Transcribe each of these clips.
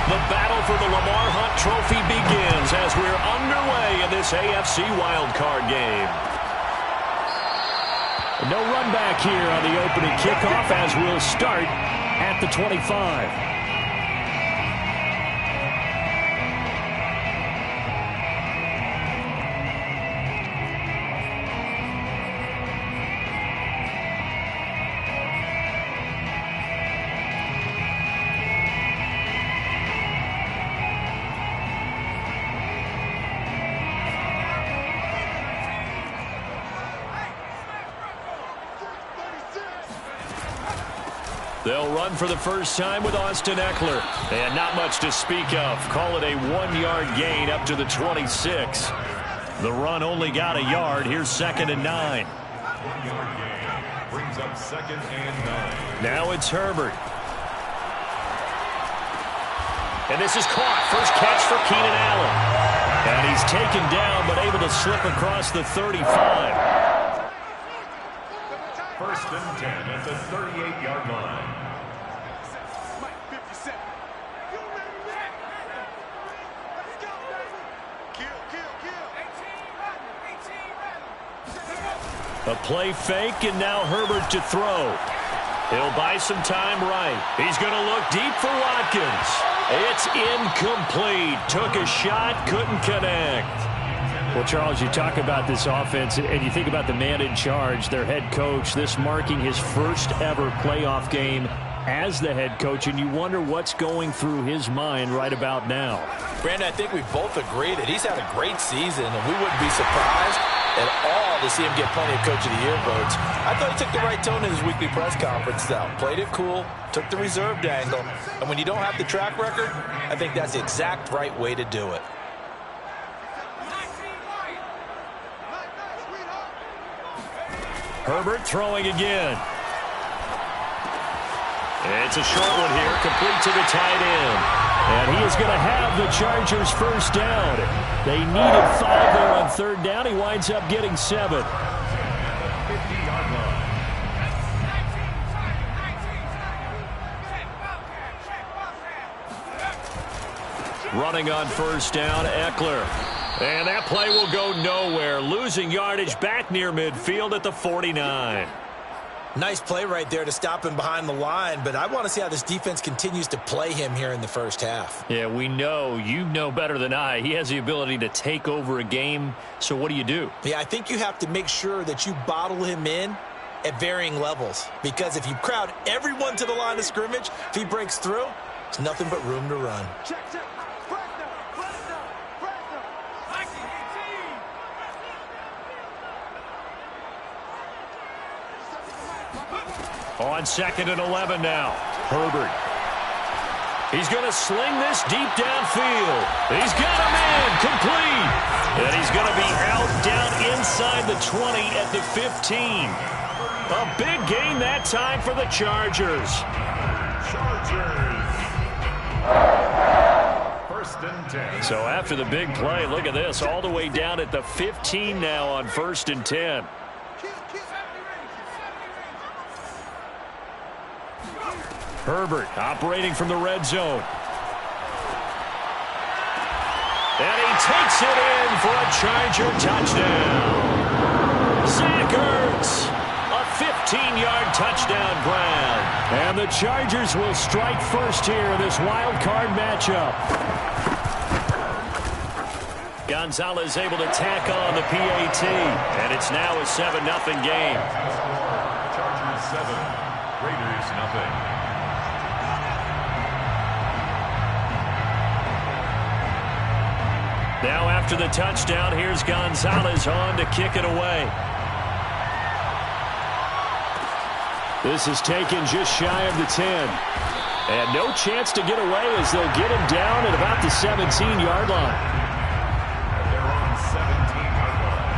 The battle for the Lamar Hunt Trophy begins as we're underway in this AFC wildcard game. No run back here on the opening kickoff as we'll start at the 25. They'll run for the first time with Austin Eckler. And not much to speak of. Call it a 1-yard gain up to the 26. The run only got a yard. Here's 2nd and 9. 1-yard gain brings up 2nd and 9. Now it's Herbert. And this is caught. First catch for Keenan Allen. And he's taken down but able to slip across the 35. 1st and 10 at the 38-yard line. A play fake, and now Herbert to throw. He'll buy some time right. He's going to look deep for Watkins. It's incomplete. Took a shot, couldn't connect. Well, Charles, you talk about this offense, and you think about the man in charge, their head coach, this marking his first ever playoff game as the head coach, and you wonder what's going through his mind right about now. Brandon, I think we both agree that he's had a great season, and we wouldn't be surprised at all to see him get plenty of Coach of the Year votes. I thought he took the right tone in his weekly press conference, though. Played it cool, took the reserved angle, and when you don't have the track record, I think that's the exact right way to do it. Herbert throwing again. It's a short one here, complete to the tight end. And he is going to have the Chargers first down. They needed 5 there on 3rd down. He winds up getting 7. 50-yard line. Running on 1st down, Eckler. And that play will go nowhere. Losing yardage back near midfield at the 49. Nice play right there to stop him behind the line, but I want to see how this defense continues to play him here in the first half. Yeah, we know. You know better than I. He has the ability to take over a game, so what do you do? Yeah, I think you have to make sure that you bottle him in at varying levels, because if you crowd everyone to the line of scrimmage, if he breaks through, it's nothing but room to run. On 2nd and 11 now. Herbert. He's going to sling this deep downfield. He's got him in. Complete. And he's going to be out down inside the 20 at the 15. A big gain that time for the Chargers. Chargers. 1st and 10. So after the big play, look at this. All the way down at the 15 now on 1st and 10. Herbert operating from the red zone. And he takes it in for a Charger touchdown. Zach Ertz, a 15-yard touchdown grab. And the Chargers will strike first here in this wild card matchup. Gonzalez able to tack on the PAT. And it's now a 7-0 game. Chargers 7, Raiders 0. Now after the touchdown, here's Gonzalez on to kick it away. This is taken just shy of the 10. And no chance to get away as they'll get him down at about the 17-yard line. They're on 17-yard line.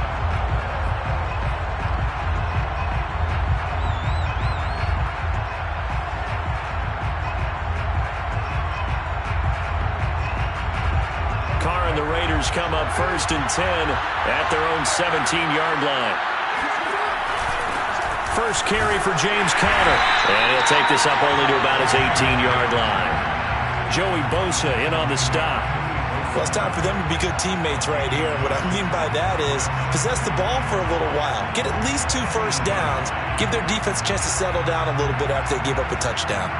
Carr and the Raiders come up 1st and 10 at their own 17-yard line. First carry for James Conner. And he'll take this up only to about his 18-yard line. Joey Bosa in on the stop. Well, it's time for them to be good teammates right here. And what I mean by that is possess the ball for a little while. Get at least 2 first downs. Give their defense a chance to settle down a little bit after they give up a touchdown.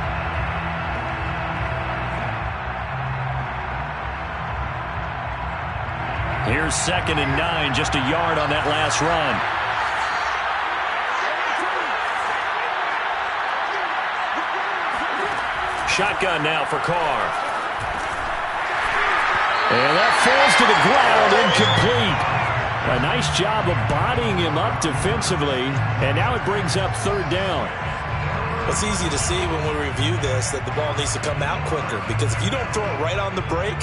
Here's 2nd and 9, just a yard on that last run. Shotgun now for Carr. And that falls to the ground, incomplete. A nice job of bodying him up defensively, and now it brings up 3rd down. It's easy to see when we review this that the ball needs to come out quicker, because if you don't throw it right on the break,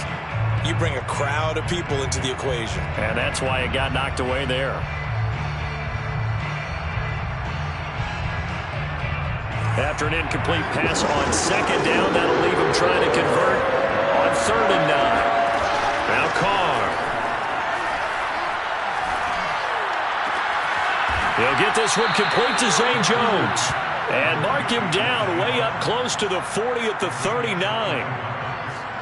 you bring a crowd of people into the equation. And that's why it got knocked away there. After an incomplete pass on 2nd down, that'll leave him trying to convert on 3rd and 9. Now Carr. He'll get this one complete to Zane Jones. And mark him down way up close to the 40 at the 39.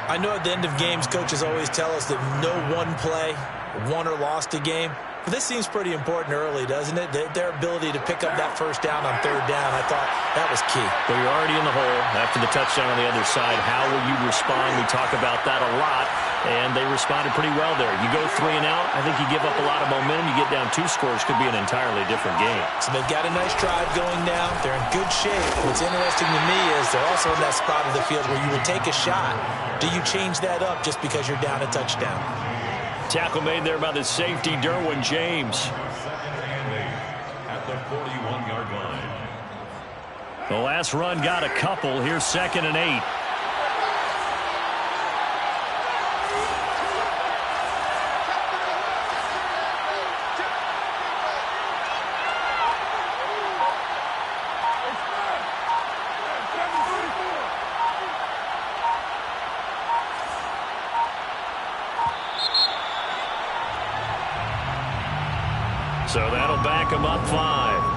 I know at the end of games, coaches always tell us that no one play won or lost a game. But this seems pretty important early, doesn't it? Their ability to pick up that 1st down on 3rd down, I thought that was key. But you're already in the hole after the touchdown on the other side. How will you respond? We talk about that a lot, and they responded pretty well there. You go 3 and out, I think you give up a lot of momentum. You get down 2 scores, could be an entirely different game. So they've got a nice drive going now. They're in good shape. What's interesting to me is they're also in that spot of the field where you would take a shot. Do you change that up just because you're down a touchdown? Tackle made there by the safety, Derwin James. 2nd and 8 at the 41-yard line. The last run got a couple. Here's 2nd and 8. So that'll back him up 5.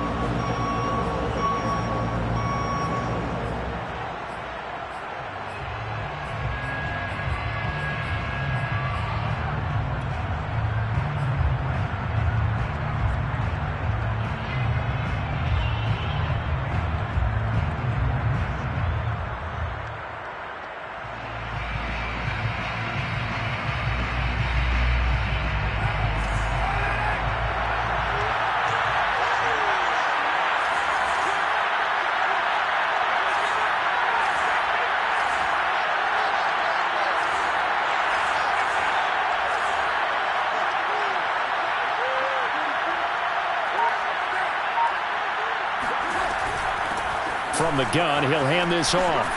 From the gun, he'll hand this off.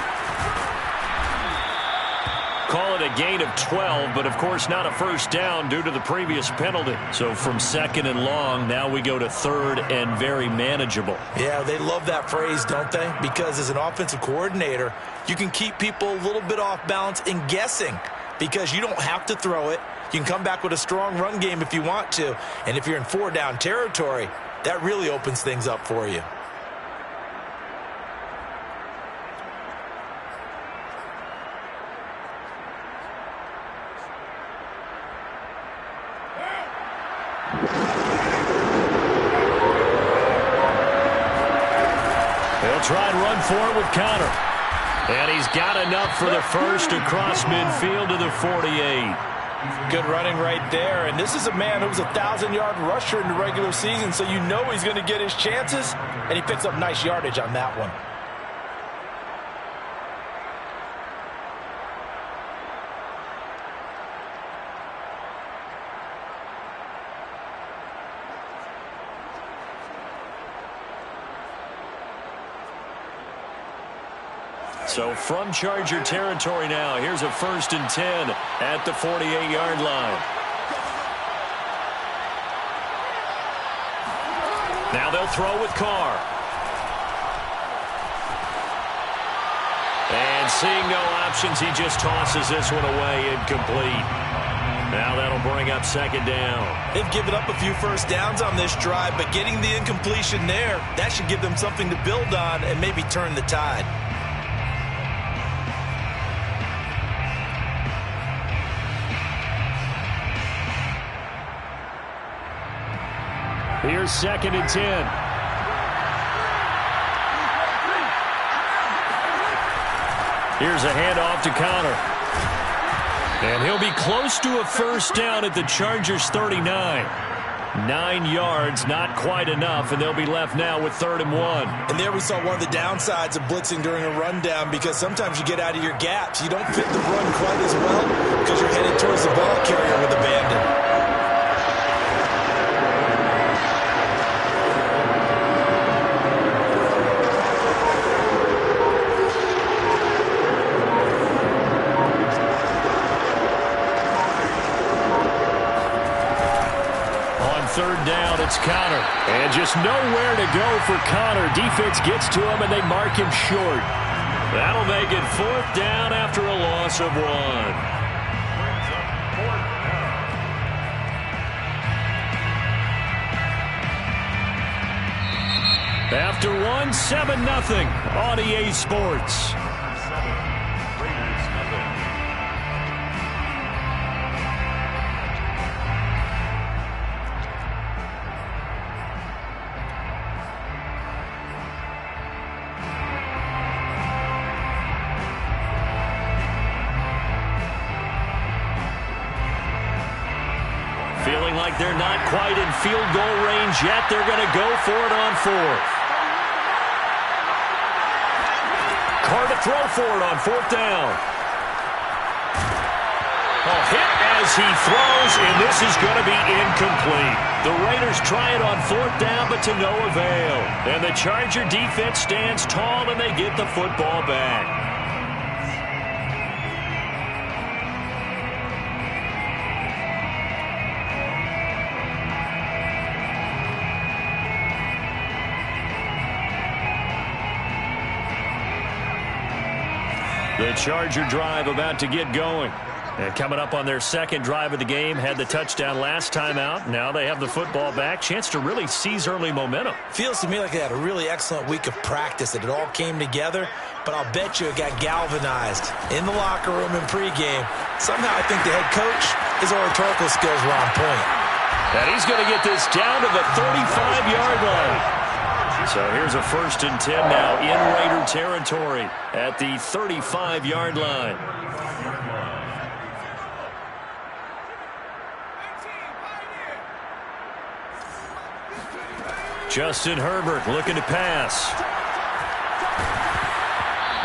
Call it a gain of 12, but of course not a 1st down due to the previous penalty. So from 2nd and long, now we go to 3rd and very manageable. Yeah, they love that phrase, don't they? Because as an offensive coordinator, you can keep people a little bit off balance and guessing because you don't have to throw it. You can come back with a strong run game if you want to. And if you're in 4-down territory, that really opens things up for you. He'll try and run for it with Connor. And he's got enough for the first across midfield to the 48. Good running right there. And this is a man who was a 1,000-yard rusher in the regular season, so you know he's going to get his chances. And he picks up nice yardage on that one. So from Charger territory now, here's a 1st and 10 at the 48-yard line. Now they'll throw with Carr. And seeing no options, he just tosses this one away, incomplete. Now that'll bring up 2nd down. They've given up a few 1st downs on this drive, but getting the incompletion there, that should give them something to build on and maybe turn the tide. Here's 2nd and 10. Here's a handoff to Connor. And he'll be close to a first down at the Chargers' 39. 9 yards, not quite enough, and they'll be left now with 3rd and 1. And there we saw one of the downsides of blitzing during a rundown, because sometimes you get out of your gaps. You don't fit the run quite as well because you're headed towards the ball carrier with abandon. Third down, it's Connor. And just nowhere to go for Connor. Defense gets to him, and they mark him short. That'll make it 4th down after a loss of 1. After 1, 7-0 on EA Sports. Feeling like they're not quite in field goal range yet. They're going to go for it on 4th. Carr to throw for it on 4th down. A hit as he throws, and this is going to be incomplete. The Raiders try it on 4th down, but to no avail. And the Charger defense stands tall, and they get the football back. The Charger drive about to get going. And coming up on their 2nd drive of the game, had the touchdown last time out. Now they have the football back. Chance to really seize early momentum. Feels to me like they had a really excellent week of practice, that it all came together. But I'll bet you it got galvanized in the locker room in pregame. Somehow I think the head coach, his oratorical skills were on point. And he's going to get this down to the 35-yard line. So here's a 1st and 10 now in Raider territory at the 35-yard line. Justin Herbert looking to pass.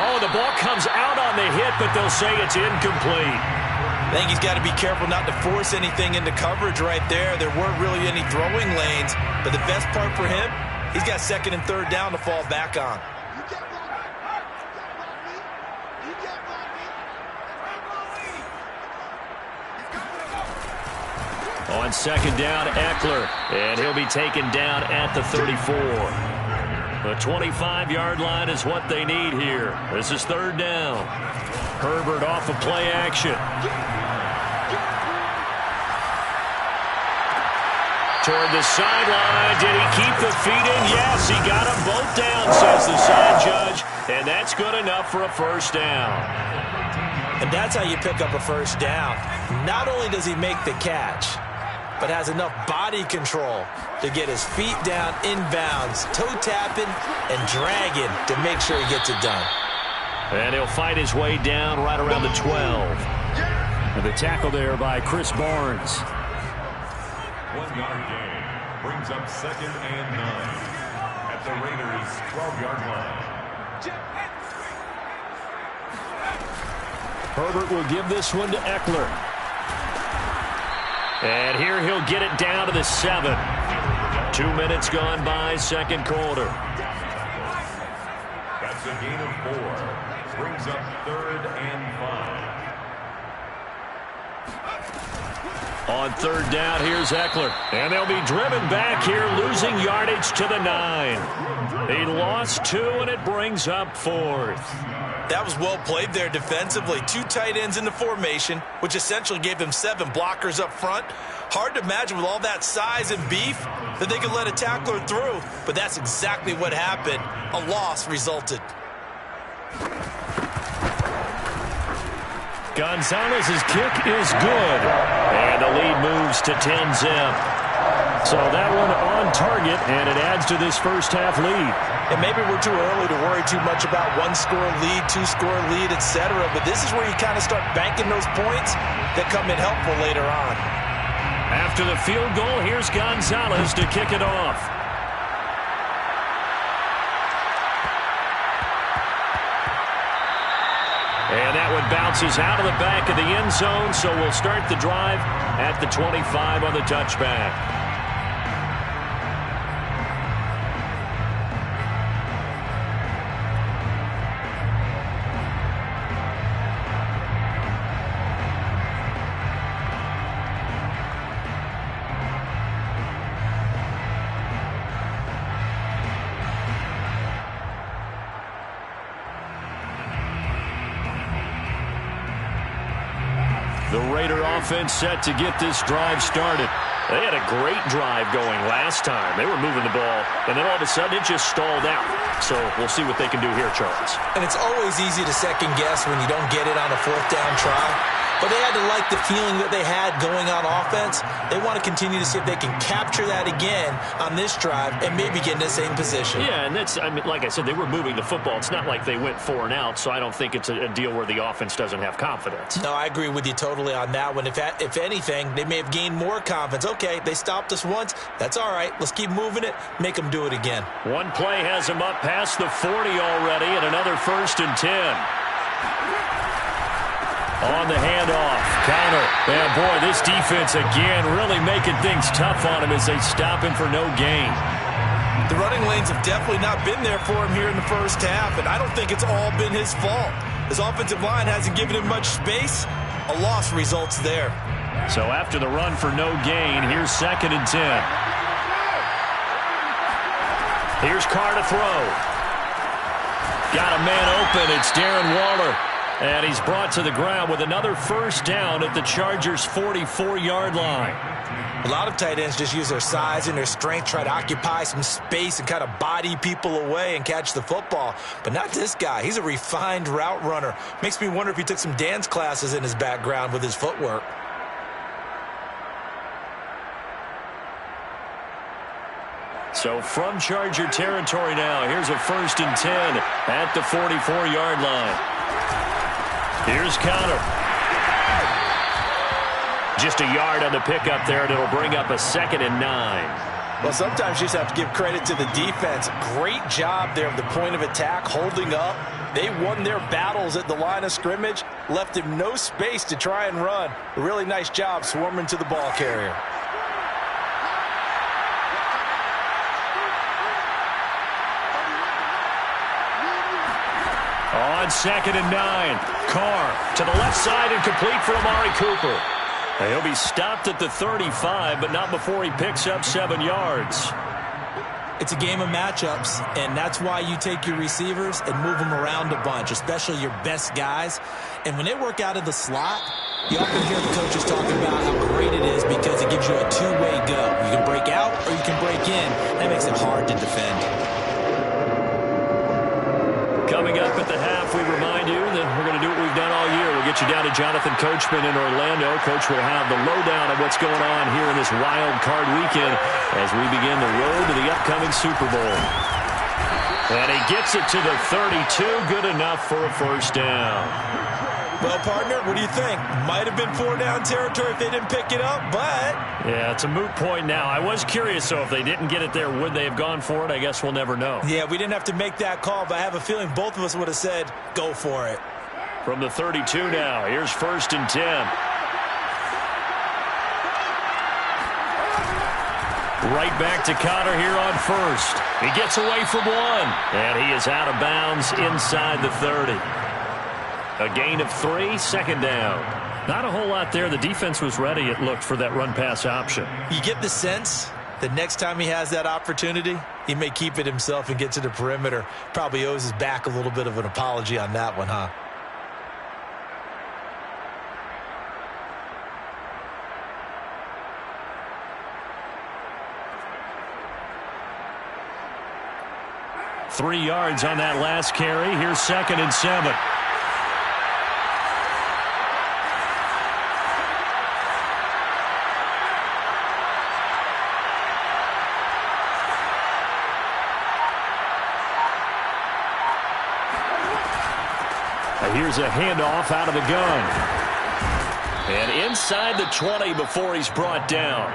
Oh, the ball comes out on the hit, but they'll say it's incomplete. I think he's got to be careful not to force anything into coverage right there. There weren't really any throwing lanes, but the best part for him, he's got 2nd and 3rd down to fall back on. On 2nd down, Eckler, and he'll be taken down at the 34. The 25-yard line is what they need here. This is 3rd down. Herbert off of play action. Toward the sideline. Did he keep the feet in? Yes, he got them both down, says the side judge. And that's good enough for a 1st down. And that's how you pick up a 1st down. Not only does he make the catch, but has enough body control to get his feet down inbounds, toe tapping and dragging to make sure he gets it done. And he'll fight his way down right around the 12. And the tackle there by Chris Barnes. 1-yard gain brings up 2nd and 9 at the Raiders' 12-yard line. Herbert will give this one to Eckler. And here he'll get it down to the 7. 2 minutes gone by, 2nd quarter. That's a gain of 4. Brings up 3rd and 5. On 3rd down, here's Eckler. And they'll be driven back here, losing yardage to the 9. They lost 2, and it brings up 4th. That was well played there defensively. 2 tight ends in the formation, which essentially gave them 7 blockers up front. Hard to imagine with all that size and beef that they could let a tackler through, but that's exactly what happened. A loss resulted. Gonzalez's kick is good, and the lead moves to 10-zip. So that one on target, and it adds to this first-half lead. And maybe we're too early to worry too much about one-score lead, two-score lead, etc. But this is where you kind of start banking those points that come in helpful later on. After the field goal, here's Gonzalez to kick it off. And that one bounces out of the back of the end zone, so we'll start the drive at the 25 on the touchback. The Raider offense set to get this drive started. They had a great drive going last time. They were moving the ball, and then all of a sudden it just stalled out. So we'll see what they can do here, Charles. And it's always easy to second guess when you don't get it on a fourth down try. But they had to like the feeling that they had going on offense. They want to continue to see if they can capture that again on this drive and maybe get in the same position. Yeah, and that's, I mean, like I said, they were moving the football. It's not like they went 4 and out, so I don't think it's a deal where the offense doesn't have confidence. No, I agree with you totally on that one. If anything, they may have gained more confidence. Okay, they stopped us once. That's all right. Let's keep moving it. Make them do it again. One play has them up past the 40 already, and another 1st and 10. On the handoff, counter. And boy, this defense again really making things tough on him as they stop him for no gain. The running lanes have definitely not been there for him here in the first half, and I don't think it's all been his fault. His offensive line hasn't given him much space. A loss results there. So after the run for no gain, here's 2nd and 10. Here's Carr to throw. Got a man open. It's Darren Waller. And he's brought to the ground with another 1st down at the Chargers' 44-yard line. A lot of tight ends just use their size and their strength, try to occupy some space and kind of body people away and catch the football. But not this guy. He's a refined route runner. Makes me wonder if he took some dance classes in his background with his footwork. So from Charger territory now, here's a 1st and 10 at the 44-yard line. Here's Conner. Just a yard on the pickup there, and it'll bring up a 2nd and 9. Well, sometimes you just have to give credit to the defense. Great job there at the point of attack, holding up. They won their battles at the line of scrimmage, left him no space to try and run. A really nice job swarming to the ball carrier. On 2nd and 9, Carr to the left side and complete for Amari Cooper. And he'll be stopped at the 35, but not before he picks up 7 yards. It's a game of matchups, and that's why you take your receivers and move them around a bunch, especially your best guys. And when they work out of the slot, you often hear the coaches talking about how great it is because it gives you a two-way go. You can break out or you can break in. That makes it hard to defend. Coming up at the half, we remind you that we're going to do what we've done all year. We'll get you down to Jonathan Coachman in Orlando. Coach will have the lowdown of what's going on here in this wild card weekend as we begin the road to the upcoming Super Bowl. And he gets it to the 32. Good enough for a 1st down. Well, partner, what do you think? Might have been 4-down territory if they didn't pick it up, but... Yeah, it's a moot point now. I was curious, so if they didn't get it there, would they have gone for it? I guess we'll never know. Yeah, we didn't have to make that call, but I have a feeling both of us would have said, go for it. From the 32 now, here's 1st and 10. Right back to Conner here on 1st. He gets away from one, and he is out of bounds inside the 30. A gain of 3, 2nd down. Not a whole lot there. The defense was ready, it looked, for that run-pass option. You get the sense that next time he has that opportunity, he may keep it himself and get to the perimeter. Probably owes his back a little bit of an apology on that one, huh? Three yards on that last carry. Here's 2nd and 7. Here's a handoff out of the gun. And inside the 20 before he's brought down.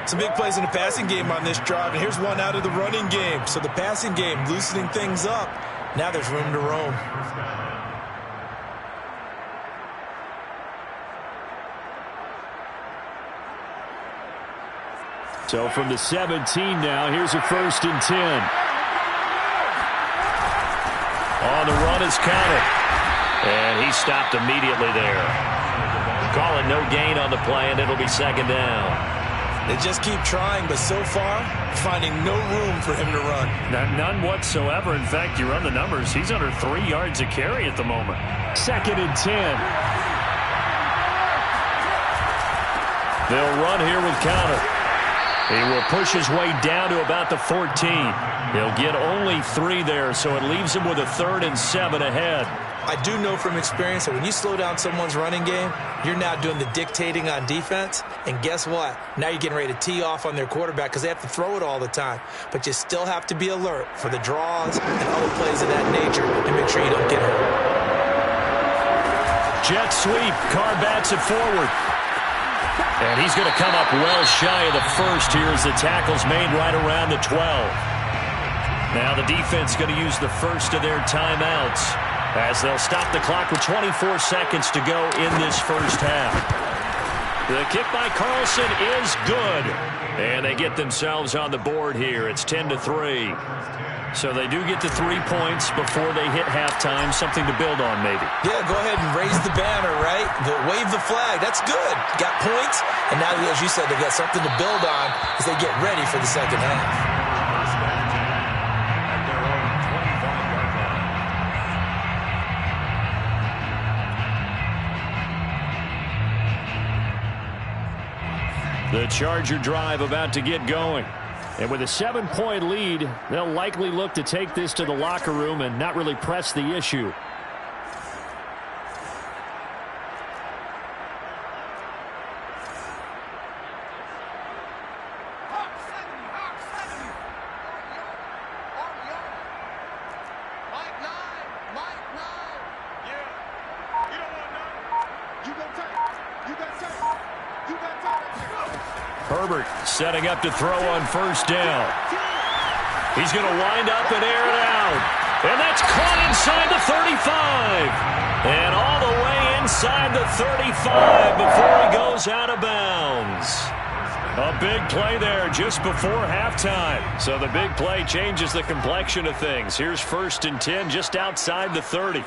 Some big plays in the passing game on this drive, and here's one out of the running game. So the passing game loosening things up. Now there's room to roam. So from the 17 now, here's a 1st and 10. On the run is counted. And he stopped immediately there. Call it no gain on the play, and it'll be 2nd down. They just keep trying, but so far, finding no room for him to run. None whatsoever. In fact, you run the numbers. He's under 3 yards a carry at the moment. 2nd and 10. They'll run here with counter. He will push his way down to about the 14. He'll get only 3 there, so it leaves him with a 3rd and 7 ahead. I do know from experience that when you slow down someone's running game, you're now doing the dictating on defense. And guess what? Now you're getting ready to tee off on their quarterback because they have to throw it all the time. But you still have to be alert for the draws and other plays of that nature to make sure you don't get hurt. Jet sweep. Carr bats it forward. And he's going to come up well shy of the 1st here as the tackle's made right around the 12. Now the defense going to use the 1st of their timeouts as they'll stop the clock with 24 seconds to go in this 1st half. The kick by Carlson is good. And they get themselves on the board here. It's 10-3. So they do get to 3 points before they hit halftime. Something to build on, maybe. Yeah, go ahead and raise the banner, right? Wave the flag. That's good. Got points. And now, as you said, they got something to build on as they get ready for the 2nd half. The Charger drive about to get going. And with a 7-point lead, they'll likely look to take this to the locker room and not really press the issue. Herbert setting up to throw on 1st down. He's going to wind up and air it out. And that's caught inside the 35. And all the way inside the 35 before he goes out of bounds. A big play there just before halftime. So the big play changes the complexion of things. Here's 1st and 10 just outside the 30.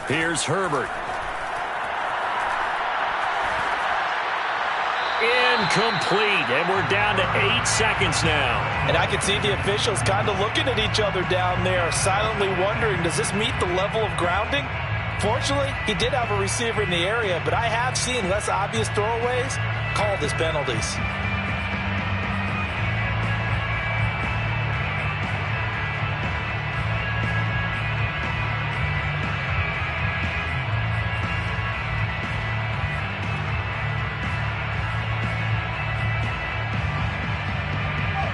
Here's Herbert. Incomplete, and we're down to 8 seconds now. And I can see the officials kind of looking at each other down there, silently wondering, does this meet the level of grounding? Fortunately, he did have a receiver in the area, but I have seen less obvious throwaways called as penalties.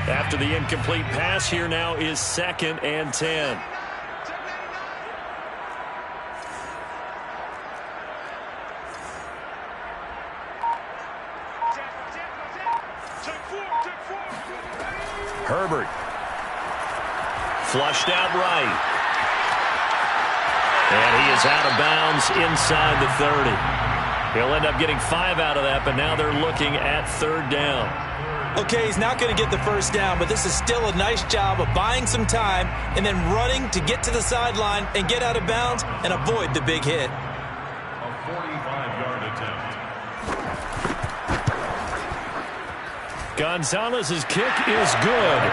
After the incomplete pass, here now is 2nd and 10. Herbert. Flushed out right. And he is out of bounds inside the 30. He'll end up getting 5 out of that, but now they're looking at 3rd down. Okay, he's not going to get the 1st down, but this is still a nice job of buying some time and then running to get to the sideline and get out of bounds and avoid the big hit. A 45-yard attempt. Gonzalez's kick is good,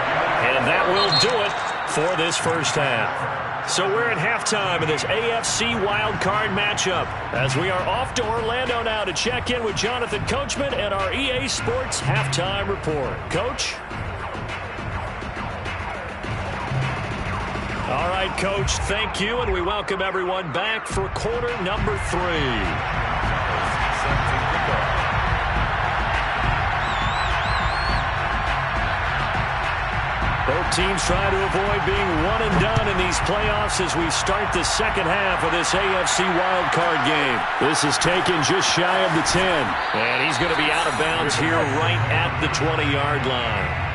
and that will do it for this 1st half. So we're at halftime of this AFC wildcard matchup as we are off to Orlando now to check in with Jonathan Coachman and our EA Sports halftime report. Coach? All right, Coach, thank you, and we welcome everyone back for quarter number 3. Both teams try to avoid being one and done in these playoffs as we start the second half of this AFC wildcard game. This is taken just shy of the 10. And he's going to be out of bounds here right at the 20-yard line.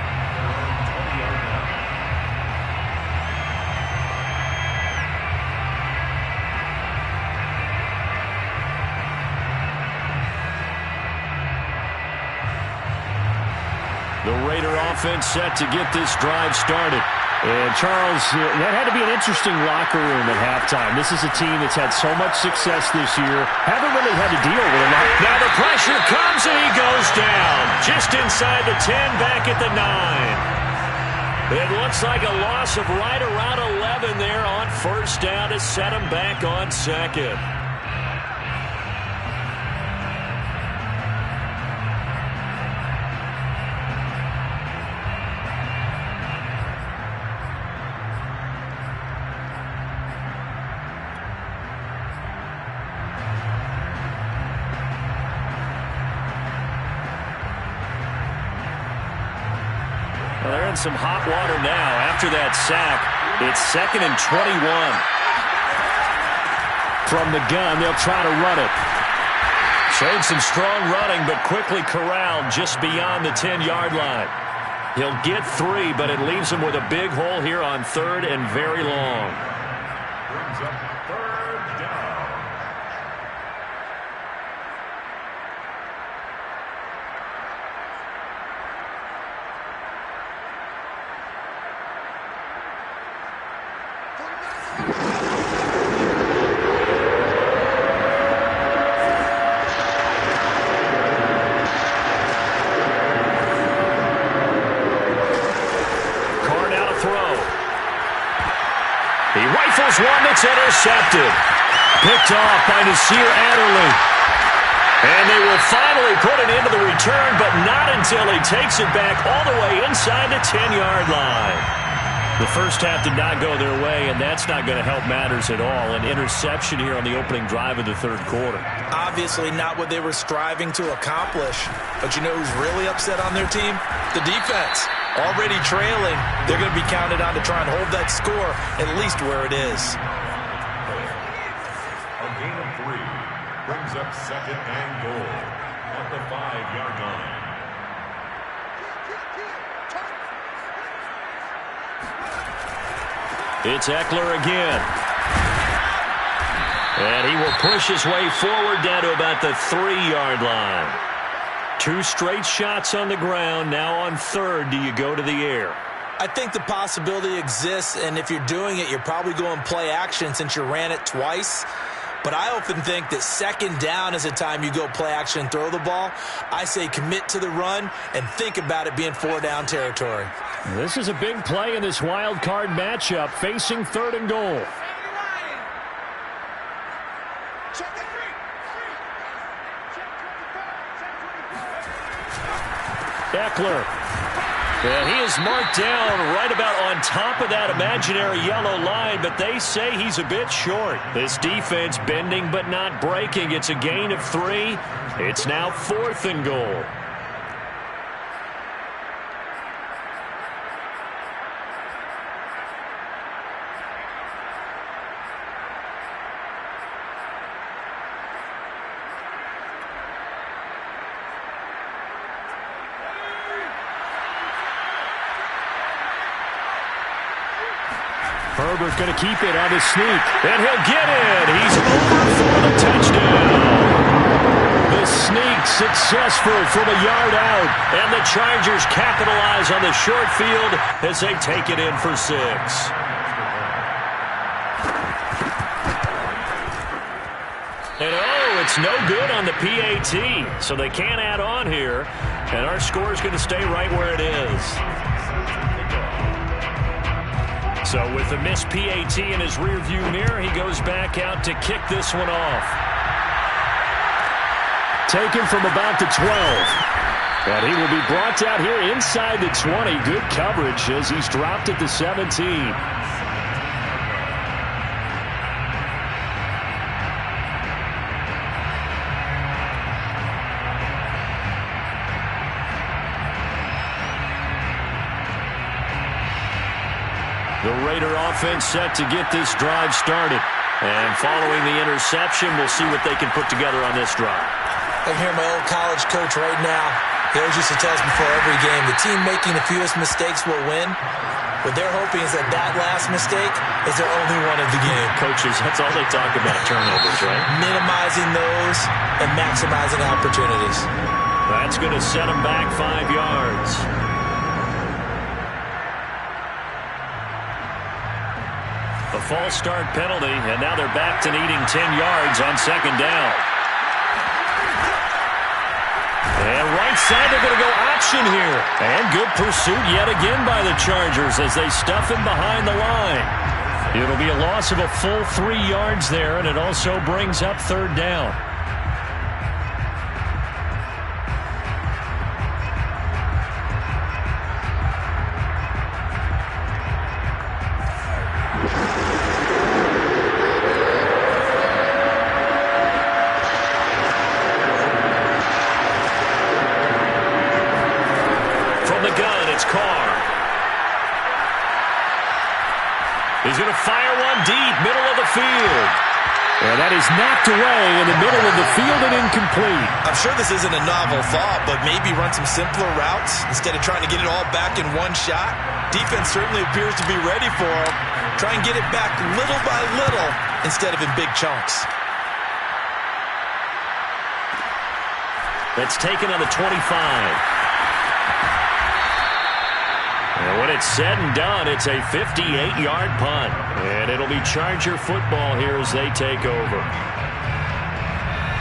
The Raider offense set to get this drive started. And, Charles, that had to be an interesting locker room at halftime. This is a team that's had so much success this year. Haven't really had to deal with a lot. Now the pressure comes and he goes down. Just inside the 10, back at the 9. It looks like a loss of right around 11 there on first down to set him back on second. Well, they're in some hot water now. After that sack, it's 2nd and 21. From the gun, they'll try to run it. Showed some strong running, but quickly corralled just beyond the 10-yard line. He'll get 3, but it leaves him with a big hole here on 3rd and very long. Brings up 3rd down. He rifles one that's intercepted. Picked off by Nasir Adderley. And they will finally put it into the return, but not until he takes it back all the way inside the 10-yard line. The first half did not go their way, and that's not going to help matters at all. An interception here on the opening drive of the third quarter. Obviously not what they were striving to accomplish. But you know who's really upset on their team? The defense. Already trailing, they're going to be counted on to try and hold that score at least where it is. A gain of 3 brings up 2nd and goal at the 5-yard line. It's Eckler again. And he will push his way forward down to about the 3-yard line. 2 straight shots on the ground. Now on 3rd, do you go to the air? I think the possibility exists, and if you're doing it, you're probably going play action since you ran it twice. But I often think that 2nd down is a time you go play action and throw the ball. I say commit to the run and think about it being 4-down territory. This is a big play in this wild card matchup, facing 3rd and goal. Eckler. And he is marked down right about on top of that imaginary yellow line, but they say he's a bit short. This defense bending but not breaking. It's a gain of 3. It's now 4th and goal. Herbert going to keep it on his sneak. And he'll get it. He's over for the touchdown. The sneak successful from a yard out. And the Chargers capitalize on the short field as they take it in for 6. And it's no good on the PAT. So they can't add on here. And our score is going to stay right where it is. So with the missed PAT in his rearview mirror, he goes back out to kick this one off. Taken from about the 12. And he will be brought out here inside the 20. Good coverage as he's dropped at the 17. The Raider offense set to get this drive started. And following the interception, we'll see what they can put together on this drive. I can hear my old college coach right now. He always used to tell us before every game, the team making the fewest mistakes will win. What they're hoping is that last mistake is their only one of the game. Coaches, that's all they talk about, turnovers, right? Minimizing those and maximizing opportunities. That's going to set them back 5 yards. A false start penalty, and now they're back to needing 10 yards on second down. And right side, they're going to go option here. And good pursuit yet again by the Chargers as they stuff him behind the line. It'll be a loss of a full 3 yards there, and it also brings up third down. He's going to fire one deep, middle of the field. And that is knocked away in the middle of the field and incomplete. I'm sure this isn't a novel thought, but maybe run some simpler routes instead of trying to get it all back in one shot. Defense certainly appears to be ready for him. Try and get it back little by little instead of in big chunks. That's taken on the 25. And when it's said and done, it's a 58-yard punt. And it'll be Charger football here as they take over.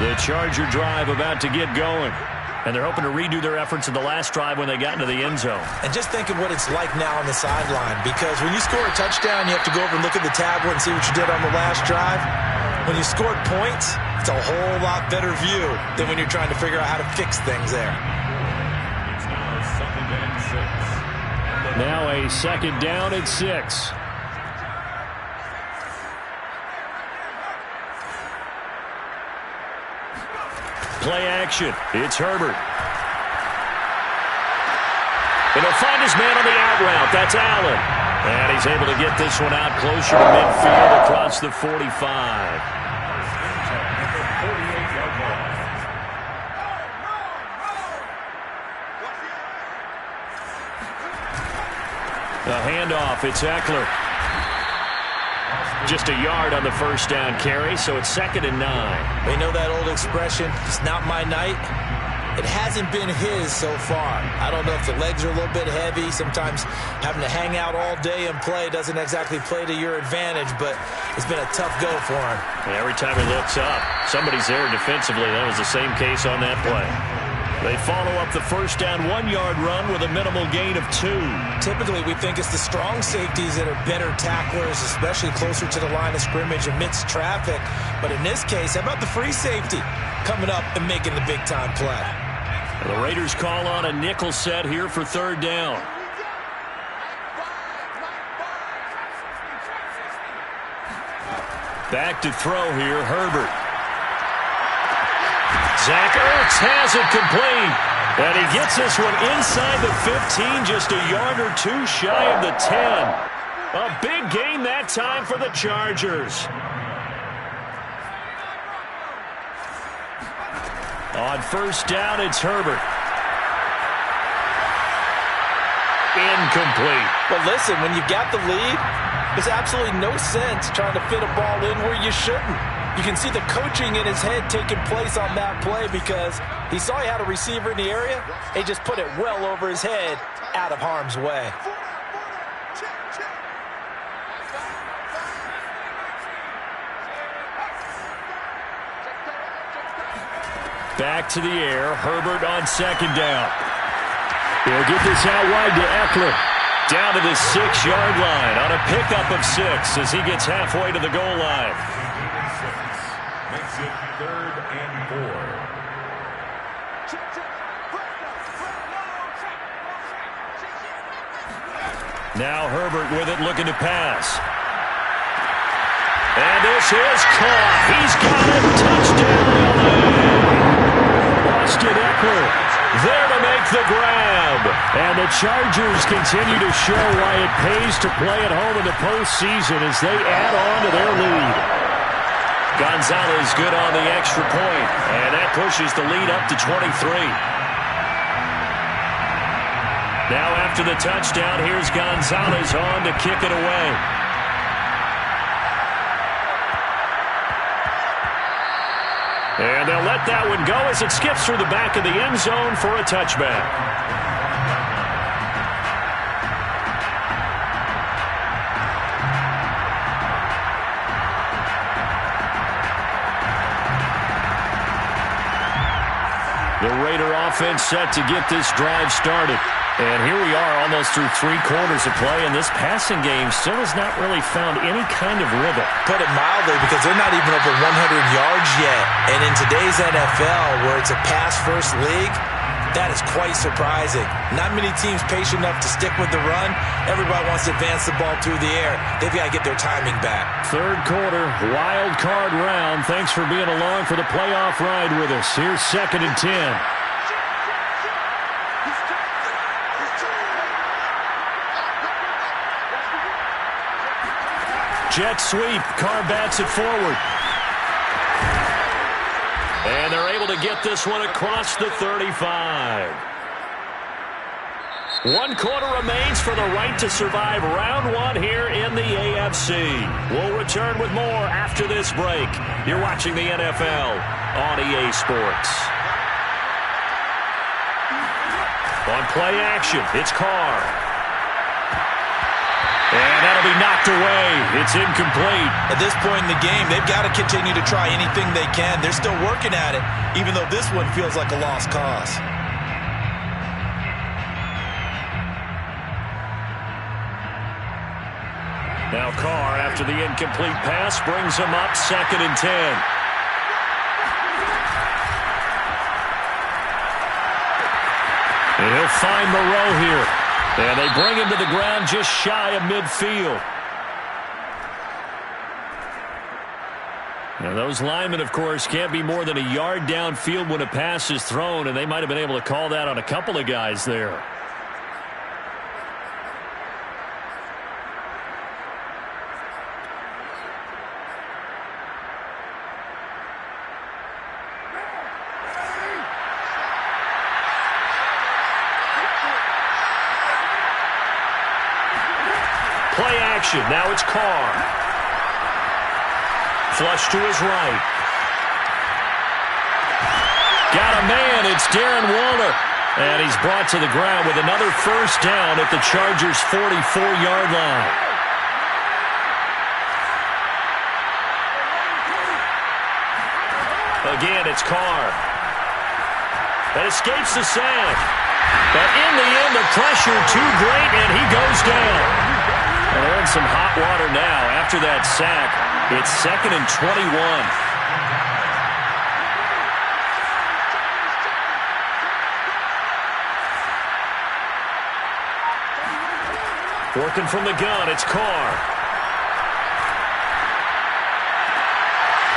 The Charger drive about to get going. And they're hoping to redo their efforts in the last drive when they got into the end zone. And just think of what it's like now on the sideline. Because when you score a touchdown, you have to go over and look at the tablet and see what you did on the last drive. When you scored points, it's a whole lot better view than when you're trying to figure out how to fix things there. It's now second and 6. Now a second down at 6. Play action. It's Herbert. And he'll find his man on the out route. That's Allen. And he's able to get this one out closer to midfield across the 45. The handoff, it's Eckler. Just a yard on the first down carry, so it's 2nd and 9. They know that old expression, it's not my night. It hasn't been his so far. I don't know if the legs are a little bit heavy. Sometimes having to hang out all day and play doesn't exactly play to your advantage, but it's been a tough go for him. And every time he looks up, somebody's there defensively. That was the same case on that play. They follow up the first down 1-yard run with a minimal gain of 2. Typically, we think it's the strong safeties that are better tacklers, especially closer to the line of scrimmage amidst traffic. But in this case, how about the free safety coming up and making the big-time play? The Raiders call on a nickel set here for third down. Back to throw here, Herbert. Zach Ertz has it complete. And he gets this one inside the 15, just a yard or 2 shy of the 10. A big gain that time for the Chargers. On first down, it's Herbert. Incomplete. Well, listen, when you got the lead, there's absolutely no sense trying to fit a ball in where you shouldn't. You can see the coaching in his head taking place on that play because he saw he had a receiver in the area. He just put it well over his head out of harm's way. Back to the air. Herbert on second down. He'll get this out wide to Eckler. Down to the 6-yard line on a pickup of 6 as he gets halfway to the goal line. Makes it 3rd and 4. Now Herbert with it, looking to pass. And this is caught. He's got it. Touchdown, LA. Austin Eckler there to make the grab. And the Chargers continue to show why it pays to play at home in the postseason as they add on to their lead. Gonzalez good on the extra point, and that pushes the lead up to 23. Now after the touchdown, here's Gonzalez on to kick it away. And they'll let that one go as it skips through the back of the end zone for a touchback. The Raider offense set to get this drive started. And here we are almost through 3 quarters of play, and this passing game still has not really found any kind of rhythm. Put it mildly, because they're not even over 100 yards yet. And in today's NFL, where it's a pass-first league, that is quite surprising. Not many teams patient enough to stick with the run. Everybody wants to advance the ball through the air. They've got to get their timing back. Third quarter, wild card round. Thanks for being along for the playoff ride with us. Here's 2nd and 10. Jet sweep. Carr bats it forward. And they're able to get this one across the 35. 1 quarter remains for the right to survive round 1 here in the AFC. We'll return with more after this break. You're watching the NFL on EA Sports. On play action, it's Carr. And that'll be knocked away. It's incomplete. At this point in the game, they've got to continue to try anything they can. They're still working at it, even though this one feels like a lost cause. Now Carr, after the incomplete pass, brings him up 2nd and 10. And he'll find Moreau here. And they bring him to the ground just shy of midfield. Now those linemen, of course, can't be more than a yard downfield when a pass is thrown, and they might have been able to call that on a couple of guys there. Play action. Now it's Carr. Flush to his right. Got a man. It's Darren Waller. And he's brought to the ground with another first down at the Chargers' 44-yard line. Again, it's Carr. That escapes the sack. But in the end, the pressure too great, and he goes down. And they're in some hot water now. After that sack, it's 2nd and 21. Working from the gun, it's Carr.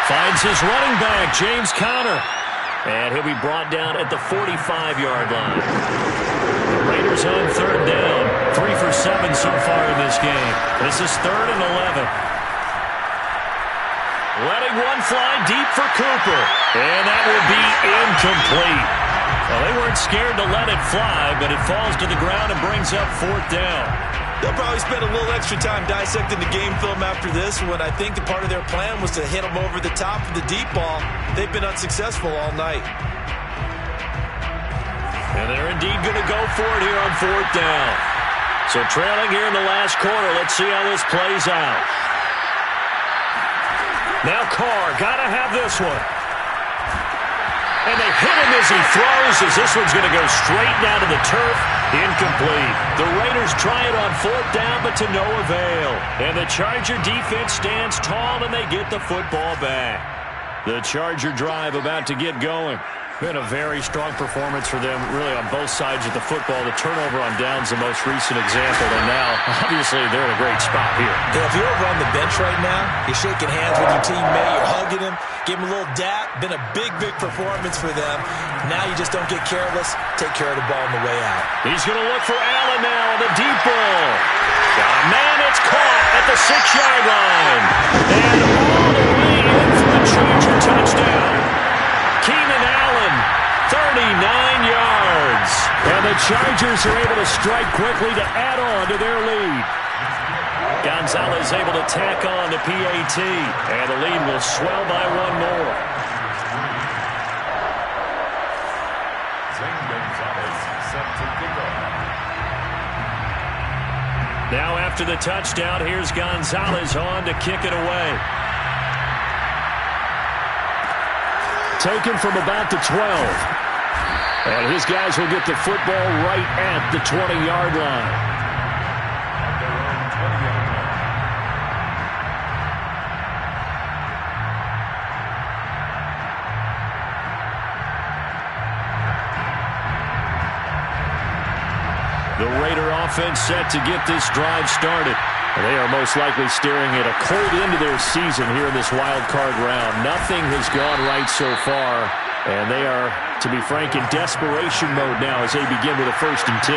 Finds his running back, James Conner. And he'll be brought down at the 45-yard line. The Raiders on 3rd down. 3 for 7 so far in this game. This is 3rd and 11. Letting one fly deep for Cooper. And that will be incomplete. Well, they weren't scared to let it fly, but it falls to the ground and brings up 4th down. They'll probably spend a little extra time dissecting the game film after this one. I think the part of their plan was to hit them over the top of the deep ball. They've been unsuccessful all night. And they're indeed going to go for it here on 4th down. So trailing here in the last quarter. Let's see how this plays out. Now Carr, got to have this one. And they hit him as he throws, as this one's going to go straight down to the turf. Incomplete. The Raiders try it on 4th down, but to no avail. And the Charger defense stands tall, and they get the football back. The Charger drive about to get going. Been a very strong performance for them, really, on both sides of the football. The turnover on downs, the most recent example. And now, obviously, they're in a great spot here. Yeah, if you're over on the bench right now, you're shaking hands with your teammate, you're hugging him, give him a little dap. Been a big, big performance for them. Now you just don't get careless. Take care of the ball on the way out. He's going to look for Allen now on the deep ball. Man, it's caught at the 6-yard line. And all the way in for the Charger touchdown. Keenan Allen, 39 yards. And the Chargers are able to strike quickly to add on to their lead. Gonzalez able to tack on the PAT. And the lead will swell by one more. Gonzalez set to kick off. Now after the touchdown, here's Gonzalez on to kick it away. Taken from about the 12. And his guys will get the football right at the 20-yard line. At their own 20-yard line. The Raider offense set to get this drive started. They are most likely staring at a cold end to their season here in this wild card round. Nothing has gone right so far, and they are, to be frank, in desperation mode now as they begin with a 1st and 10.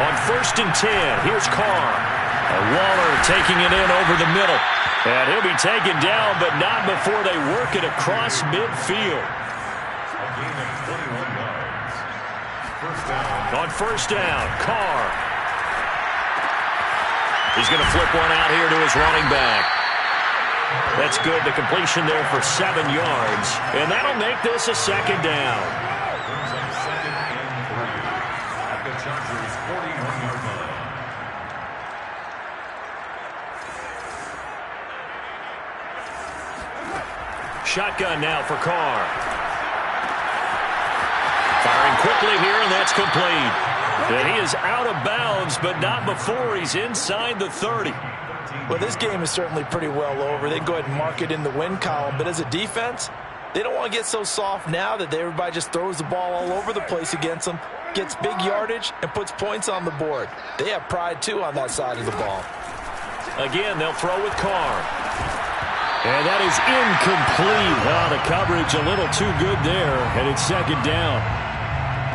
On 1st and 10, here's Carr. Waller taking it in over the middle. And he'll be taken down, but not before they work it across midfield. A gain of 21 yards. First down. On 1st down, Carr. He's going to flip one out here to his running back. That's good. The completion there for 7 yards. And that'll make this a 2nd down. Brings up 2nd and 3 at the Chargers' 41-yard line. Shotgun now for Carr. Firing quickly here, and that's complete. And he is out of bounds, but not before he's inside the 30. Well, this game is certainly pretty well over. They can go ahead and mark it in the win column. But as a defense, they don't want to get so soft now that everybody just throws the ball all over the place against them, gets big yardage, and puts points on the board. They have pride, too, on that side of the ball. Again, they'll throw with Carr. And that is incomplete. Wow, the coverage a little too good there, and it's 2nd down.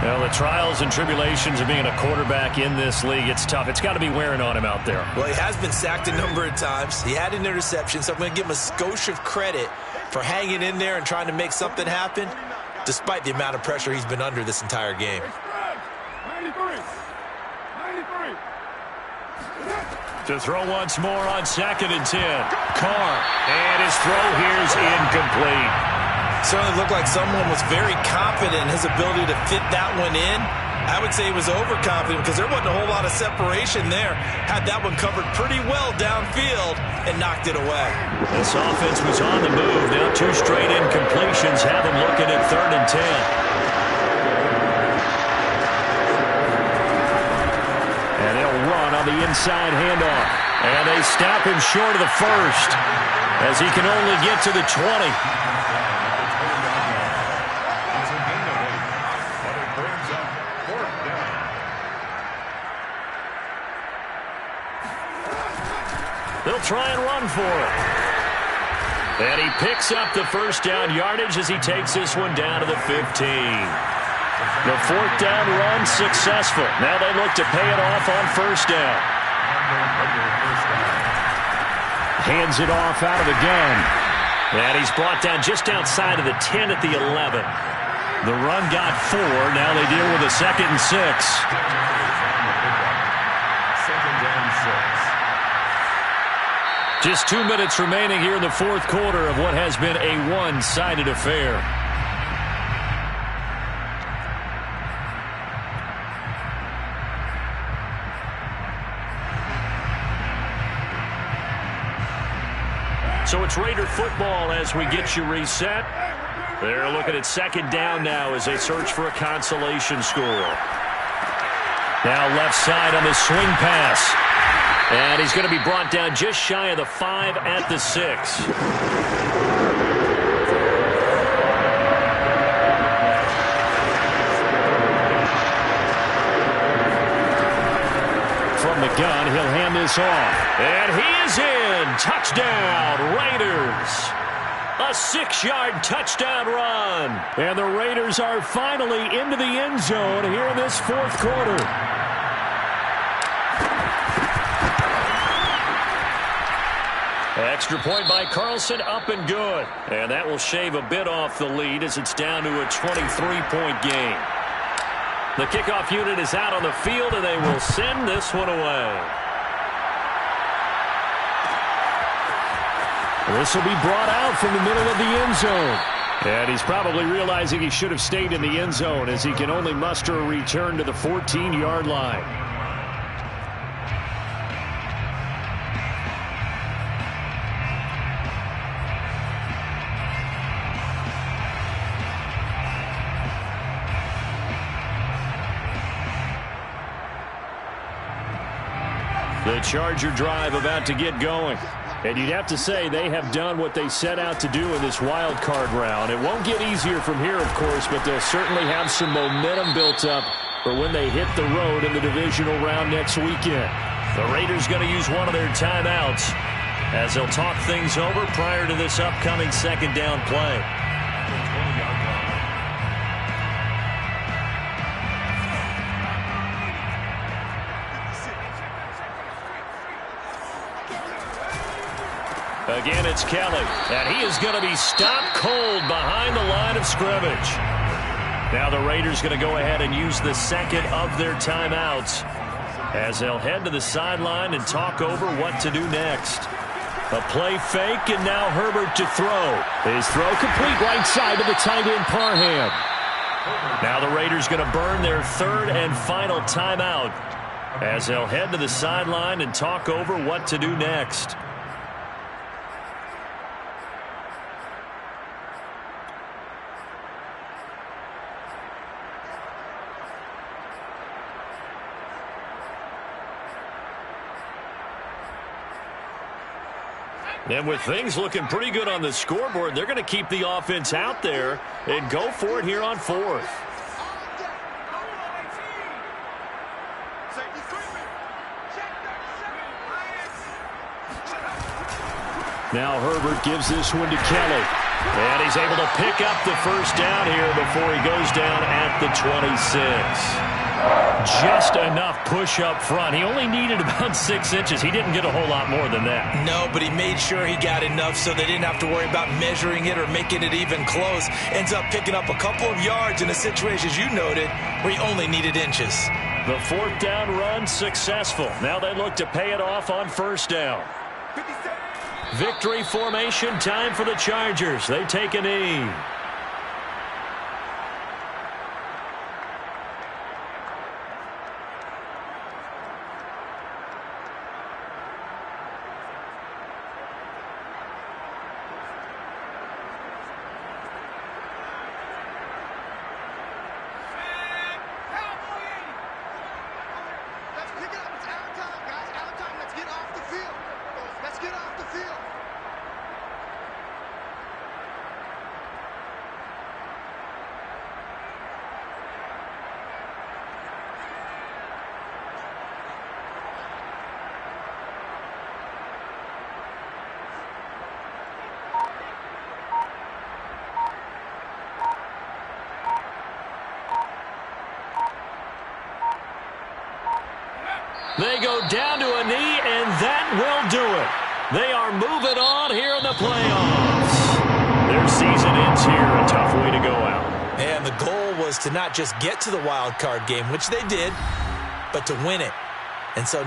Well, the trials and tribulations of being a quarterback in this league, it's tough. It's got to be wearing on him out there. Well, he has been sacked a number of times. He had an interception, so I'm going to give him a skosh of credit for hanging in there and trying to make something happen, despite the amount of pressure he's been under this entire game. To throw once more on 2nd and 10. Carr, and his throw here is incomplete. Certainly looked like someone was very confident in his ability to fit that one in. I would say he was overconfident because there wasn't a whole lot of separation there. Had that one covered pretty well downfield and knocked it away. This offense was on the move. Now 2 straight incompletions have them looking at 3rd and 10. And they'll run on the inside handoff. And they stop him short of the 1st as he can only get to the 20. They'll try and run for it. And he picks up the 1st down yardage as he takes this one down to the 15. The 4th down run successful. Now they look to pay it off on 1st down. Hands it off out of the gun. And he's brought down just outside of the 10 at the 11. The run got 4. Now they deal with a 2nd and 6. 2nd and 6. Just 2 minutes remaining here in the 4th quarter of what has been a one-sided affair. So it's Raider football as we get you reset. They're looking at 2nd down now as they search for a consolation score. Now left side on the swing pass. And he's going to be brought down just shy of the 5 at the 6. from the gun. He'll hand this off. And he is in. Touchdown, Raiders. A 6-yard touchdown run. And the Raiders are finally into the end zone here in this fourth quarter. Extra point by Carlson, up and good. And that will shave a bit off the lead as it's down to a 23-point game. The kickoff unit is out on the field, and they will send this one away. This will be brought out from the middle of the end zone. And he's probably realizing he should have stayed in the end zone as he can only muster a return to the 14-yard line. The Charger drive about to get going. And you'd have to say they have done what they set out to do in this wild card round. It won't get easier from here, of course, but they'll certainly have some momentum built up for when they hit the road in the divisional round next weekend. The Raiders going to use one of their timeouts as they'll talk things over prior to this upcoming second down play. Again, it's Kelly, and he is going to be stopped cold behind the line of scrimmage. Now the Raiders going to go ahead and use the second of their timeouts as they'll head to the sideline and talk over what to do next. A play fake, and now Herbert to throw. His throw complete right side to the tight end Parham. Now the Raiders going to burn their third and final timeout as they'll head to the sideline and talk over what to do next. And with things looking pretty good on the scoreboard, they're going to keep the offense out there and go for it here on fourth. Now Herbert gives this one to Kelly. And he's able to pick up the first down here before he goes down at the 26. Just enough push up front. He only needed about 6 inches. He didn't get a whole lot more than that. No, but he made sure he got enough so they didn't have to worry about measuring it or making it even close. Ends up picking up a couple of yards in a situation, as you noted, where he only needed inches. The fourth down run successful. Now they look to pay it off on first down. Victory formation time for the Chargers. They take a knee. They go down to a knee, and that will do it. They are moving on here in the playoffs. Their season ends here, a tough way to go out. And the goal was to not just get to the wild card game, which they did, but to win it. And so